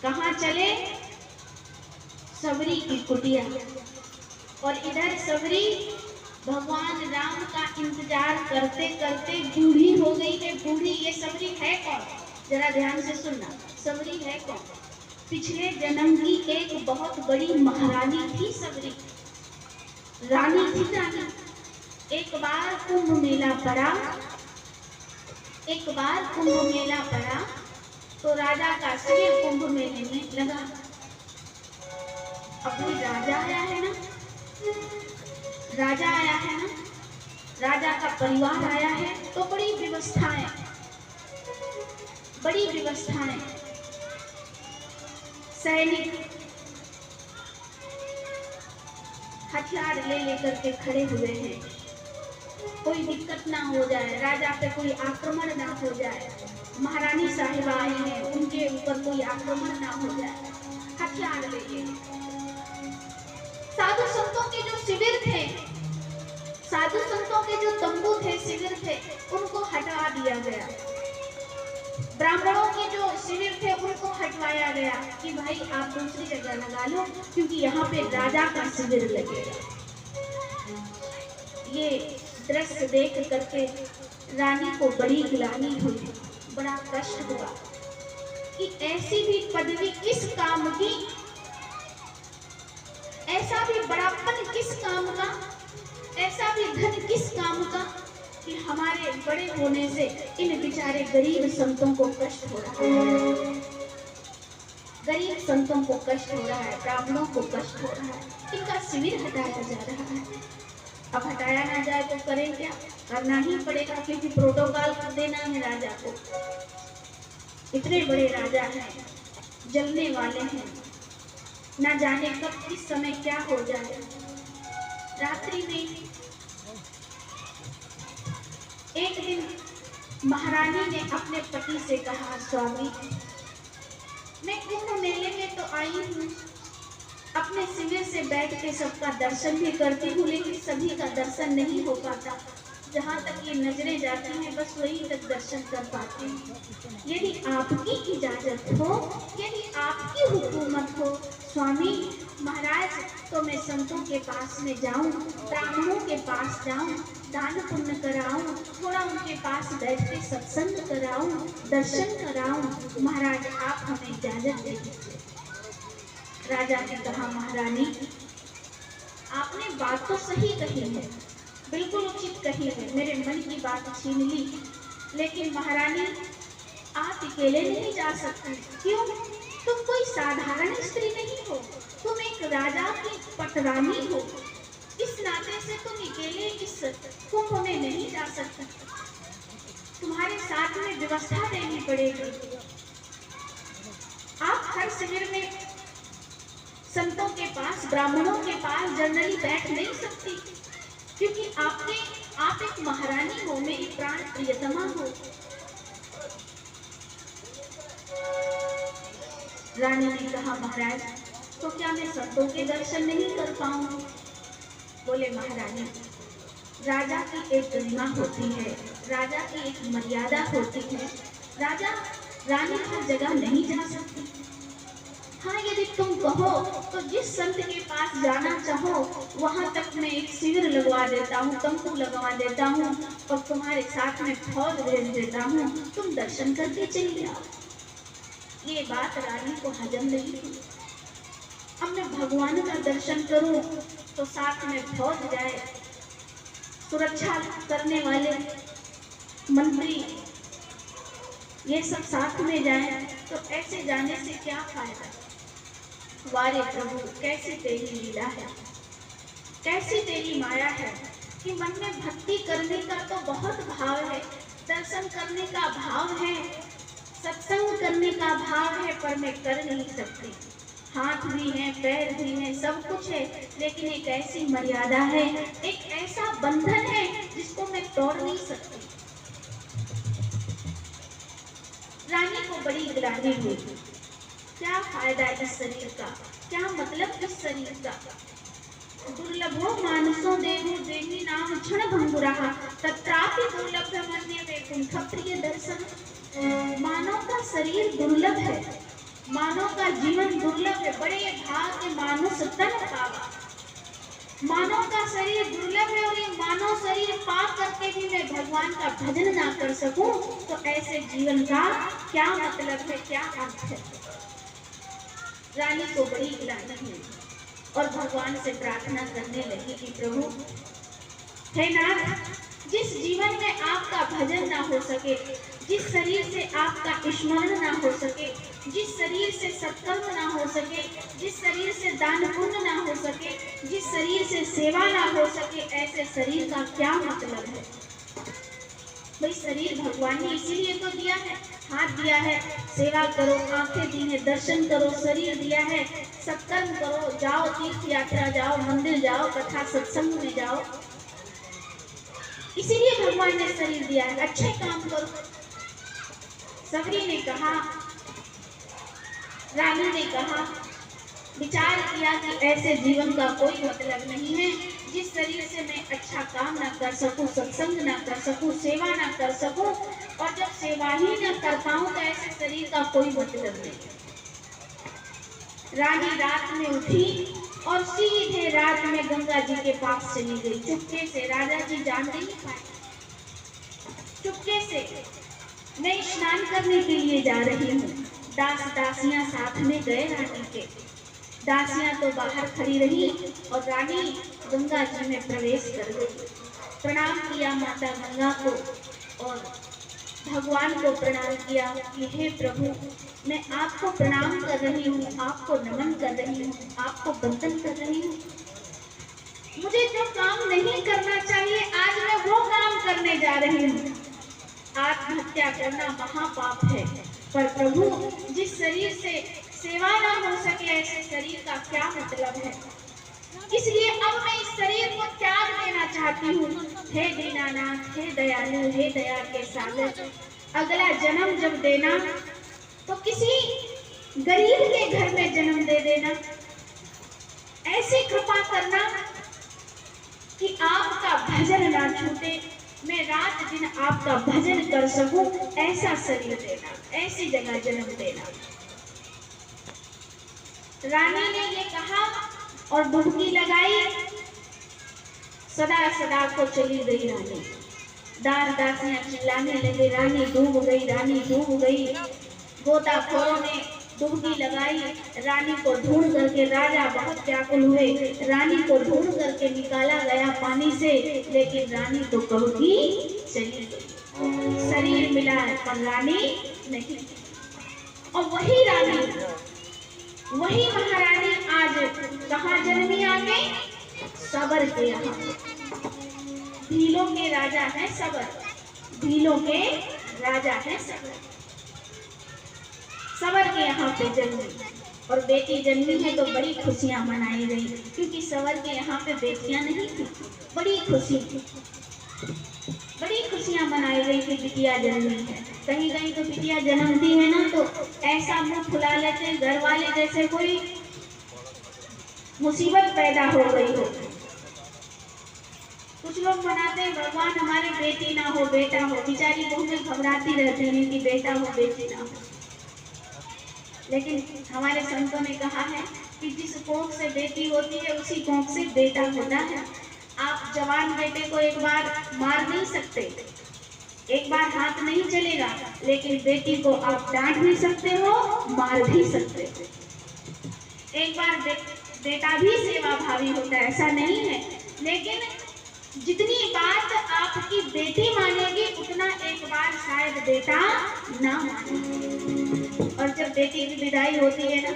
कहाँ चले? सबरी की कुटिया। और इधर सबरी भगवान राम का इंतजार करते करते बूढ़ी हो गई है। बूढ़ी, ये सबरी है कौन? जरा ध्यान से सुनना, सबरी है कौन? पिछले जन्म की एक बहुत बड़ी महारानी थी सबरी, रानी थी रानी। एक बार कुंभ मेला पड़ा, एक बार कुंभ मेला पड़ा तो राजा का शिविर कुंभ मेले में लगा। अब कोई राजा आया है ना, राजा आया है ना, राजा का परिवार आया है तो बड़ी व्यवस्थाएं, बड़ी व्यवस्थाएं। सैनिक हथियार ले लेकर के खड़े हुए हैं, कोई दिक्कत ना हो जाए, राजा पे कोई आक्रमण ना हो जाए। महारानी साहिबा आई हैं, उनके ऊपर कोई आक्रमण ना हो जाए, हथियार लेके। साधु संतों के जो शिविर थे, साधु संतों के जो तंबू थे, शिविर थे, उनको हटा दिया गया। ब्राह्मणों के जो शिविर थे उनको हटवाया गया कि भाई आप दूसरी जगह लगा लो, क्योंकि यहाँ पे राजा का शिविर लगेगा। ये दृश्य देख करके रानी को बड़ी ग्लानि हुई, बड़ा कष्ट हुआ कि ऐसी भी पदवी किस काम की, ऐसा भी बड़ापन किस काम का, ऐसा भी धन किस काम का कि हमारे बड़े होने से इन बेचारे गरीब संतों को कष्ट हो रहा है, गरीब संतों को कष्ट हो रहा है, ब्राह्मणों को कष्ट हो रहा है, इनका शिविर हटाया जा रहा है। अब हटाया ना जाए तो करें क्या? करना ही पड़ेगा, क्योंकि प्रोटोकॉल देना है राजा को। इतने बड़े राजा हैं, जलने वाले हैं, ना जाने कब किस समय क्या हो जाए। रात्रि में एक दिन महारानी ने अपने पति से कहा, स्वामी मैं कुंभ मेले में तो आई हूँ, अपने शिविर से बैठ के सबका दर्शन भी करती हूँ, लेकिन सभी का दर्शन नहीं हो पाता। जहाँ तक ये नजरें जाती हैं बस वहीं तक दर्शन कर पाती हूँ। यदि आपकी इजाजत हो, यदि आपकी हुकूमत हो स्वामी महाराज, तो मैं संतों के पास में जाऊं, ब्राह्मणों के पास जाऊं, दान पुण्य कराऊं, थोड़ा उनके पास बैठ के सत्संग कराऊं, दर्शन कराऊं। महाराज आप हमें इजाजत दे दीजिए। राजा ने कहा, महारानी आपने बात तो सही कही है, बिल्कुल उचित कही है, मेरे मन की बात छीन ली, लेकिन महारानी आप अकेले नहीं जा सकते। क्यों? तुम कोई साधारण स्त्री नहीं हो, तुम एक राजा की पटरानी हो, इस नाते से तुम अकेले इस कुंभ में नहीं जा सकते, तुम्हारे साथ में व्यवस्था देनी पड़ेगी। आप हर शिविर में संतों के पास, ब्राह्मणों के पास जनरली बैठ नहीं सकती, क्योंकि आप एक महारानी हो, मेरी प्राण प्रियतमा हो। रानी ने कहा, महाराज तो क्या मैं संतों के दर्शन नहीं कर पाऊंगी? बोले, महारानी राजा की एक गरिमा होती है, राजा की एक मर्यादा होती है, राजा रानी हर जगह नहीं जा सकती। हाँ, यदि तुम कहो तो जिस संत के पास जाना चाहो वहां तक मैं एक शिविर लगवा देता हूँ, तंबू लगवा देता हूँ और तुम्हारे साथ में फौज भेज देता हूँ, तुम दर्शन करके चली आओ। ये बात रानी को हजम नहीं हुई। अब मैं भगवान का दर्शन करूं तो साथ में फौज जाए, सुरक्षा करने वाले मंत्री ये सब साथ में जाएं, तो ऐसे जाने से क्या फायदा? वारे प्रभु, कैसी तेरी लीला है, कैसी तेरी माया है कि मन में भक्ति करने का तो बहुत भाव है, दर्शन करने का भाव है, सत्संग करने का भाव है, पर मैं कर नहीं सकती। हाथ भी है, पैर भी है, सब कुछ है, लेकिन एक ऐसी मर्यादा है, एक ऐसा बंधन है जिसको मैं तोड़ नहीं सकती। रानी को बड़ी ग्लानि हुई, क्या फायदा इस शरीर का, क्या मतलब इस शरीर का? दुर्लभो मानसो देहु देहि नाम क्षण भंगुराहा तत्रापि दुर्लभ मन्ये वैकुंठ प्रिय दर्शन। मानव का शरीर दुर्लभ है, मानव का जीवन दुर्लभ है, बड़े भाग के मानुष तन पावा। मानव का शरीर दुर्लभ है और ये मानव शरीर पा करके भी मैं भगवान का भजन ना कर सकूं, तो ऐसे जीवन का क्या मतलब है, क्या अर्थ है। रानी को बड़ी ग्लानि हुई और भगवान से प्रार्थना करने लगी कि प्रभु हे नाथ, जिस जीवन में आपका भजन ना हो सके, जिस शरीर से आपका स्मरण ना हो सके, जिस शरीर से सत्कर्म ना हो सके, जिस शरीर से दान पुण्य ना हो सके, जिस शरीर से सेवा ना हो सके, ऐसे शरीर का क्या मतलब है। भाई शरीर भगवान ने इसीलिए तो दिया है, हाथ दिया है सेवा करो, आंखें दी है दर्शन करो, शरीर दिया है सत्कर्म करो, जाओ तीर्थ यात्रा जाओ, मंदिर जाओ, कथा सत्संग में जाओ, इसीलिए भगवान ने शरीर दिया है, अच्छे काम करो। सबरी ने कहा, रानी ने कहा, विचार किया कि ऐसे जीवन का कोई मतलब नहीं है जिस शरीर से मैं अच्छा काम ना कर सकूं, सत्संग ना कर सकूं, सेवा ना कर सकूं, और जब सेवा ही ना कर पाऊं तो ऐसे शरीर का कोई मतलब नहीं। रानी रात में उठी और सीधे रात में गंगा जी के पास चली गई। चुपके से, राजा जी जान नहीं पाए, चुपके से मैं स्नान करने के लिए जा रही हूँ। दास दासियां साथ में गए रानी के, दासियां तो बाहर खड़ी रही और रानी गंगा जी में प्रवेश कर गई। प्रणाम किया माता गंगा को और भगवान को प्रणाम किया कि हे प्रभु, मैं आपको प्रणाम कर रही हूँ, आपको नमन कर रही हूँ, आपको वंदन कर रही हूँ। मुझे जो काम नहीं करना चाहिए आज मैं वो काम करने जा रही हूँ। आत्महत्या करना महापाप है, पर प्रभु जिस शरीर से सेवा ना हो सके ऐसे शरीर का क्या मतलब है। इसलिए अब मैं इस शरीर को त्याग देना चाहती हूँ। हे दीनानाथ, हे दयालु, हे दया के सागर, अगला जन्म जब देना तो किसी गरीब के घर में जन्म दे देना। ऐसी कृपा करना कि आपका भजन ना छूटे, मैं रात दिन आपका भजन कर सकूं, ऐसा शरीर देना, ऐसी जगह जन्म देना। रानी ने ये कहा और डुबकी लगाई। सदा सदा को चली गई रानी। दास दासियां चिल्लाने लगे, रानी डूब गई, रानी डूब गई। गोताखोरों ने डुबकी लगाई, रानी को ढूंढ करके, राजा बहुत व्याकुल हुए, रानी को ढूंढ करके निकाला गया पानी से, लेकिन रानी तो कब की चली गई। शरीर मिला पर रानी नहीं। और वही रानी, वही महारानी आज कहाँ जन्मी आगे? सबर के यहाँ। भीलों के राजा है सबर, भीलों के राजा है सबर। सबर के यहाँ पे जन्मी और बेटी जन्मी है तो बड़ी खुशियां मनाई गई, क्योंकि सबर के यहाँ पे बेटियां नहीं थी। बड़ी खुशी थी, बड़ी खुशियां मनाई गई कि बिटिया जन्मी है। कहीं कहीं तो बिटिया जन्मती है ना तो ऐसा मुंह फुला लेते हैं घर वाले जैसे कोई मुसीबत पैदा हो गई हो। कुछ लोग मनाते हैं भगवान हमारे बेटी ना हो बेटा हो, बेचारी बहू में घबराती रहती है कि बेटा हो बेटी ना हो। लेकिन हमारे संतों ने कहा है कि जिस कोख से बेटी होती है उसी कोख से बेटा होता है। आप जवान बेटे को एक बार मार नहीं सकते, एक बार हाथ नहीं चलेगा, लेकिन बेटी को आप डांट भी सकते हो, मार भी सकते हो। एक बार बेटा भी सेवा भावी होता है, ऐसा नहीं है, लेकिन जितनी बात आपकी बेटी मानेगी उतना एक बार शायद बेटा ना माने। और जब बेटी की विदाई होती है ना,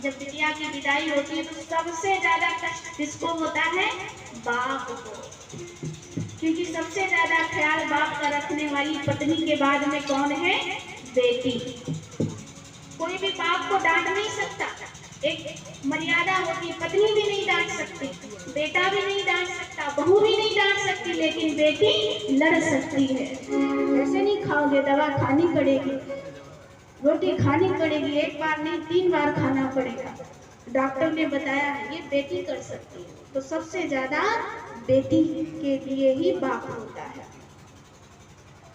जब बिटिया की विदाई होती है तो सबसे ज्यादा कष्ट किसको होता है? बाप को, क्योंकि सबसे ज्यादा ख्याल बाप का रखने वाली पत्नी के बाद में कौन है? बेटी। कोई भी बाप को डांट नहीं सकता, एक मर्यादा होती, पत्नी भी नहीं डांट सकती, बेटा भी नहीं डांट सकता, बहू भी नहीं डांट सकती, लेकिन बेटी लड़ सकती है। ऐसे नहीं खाओगे, दवा खानी पड़ेगी, रोटी खानी पड़ेगी, एक बार नहीं 3 बार खाना पड़ेगा। डॉक्टर ने बताया है ये बेटी कर सकती है। तो सबसे ज्यादा बेटी के लिए ही बाप होता है।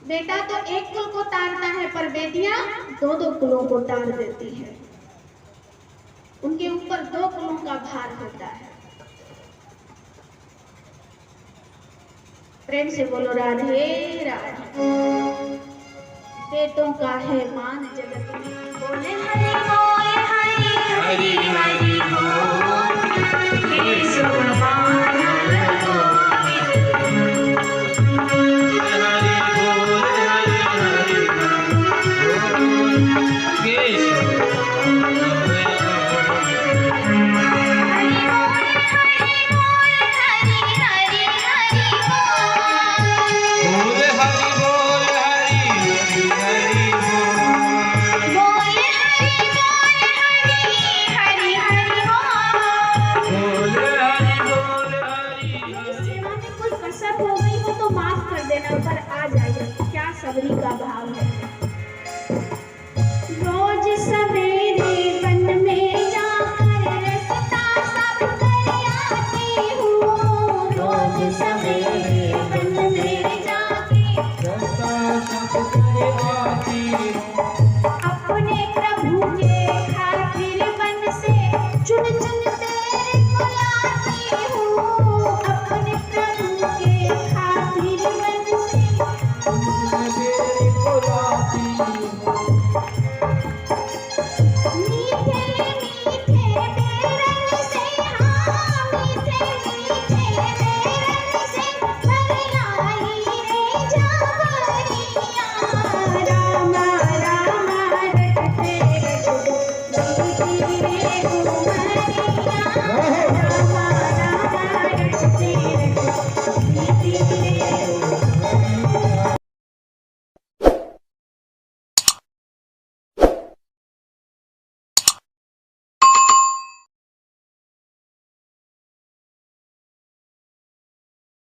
बेटा तो एक कुल को तारता है, पर बेटियां दो दो कुलों को तार देती है। उनके ऊपर दो कुलों का भार होता है। प्रेम से बोलो राधे राधे। बेटों का है मान जगत में, बोले हरि बोल हरि हरि हरि बोल, केशव माधव गोविंद।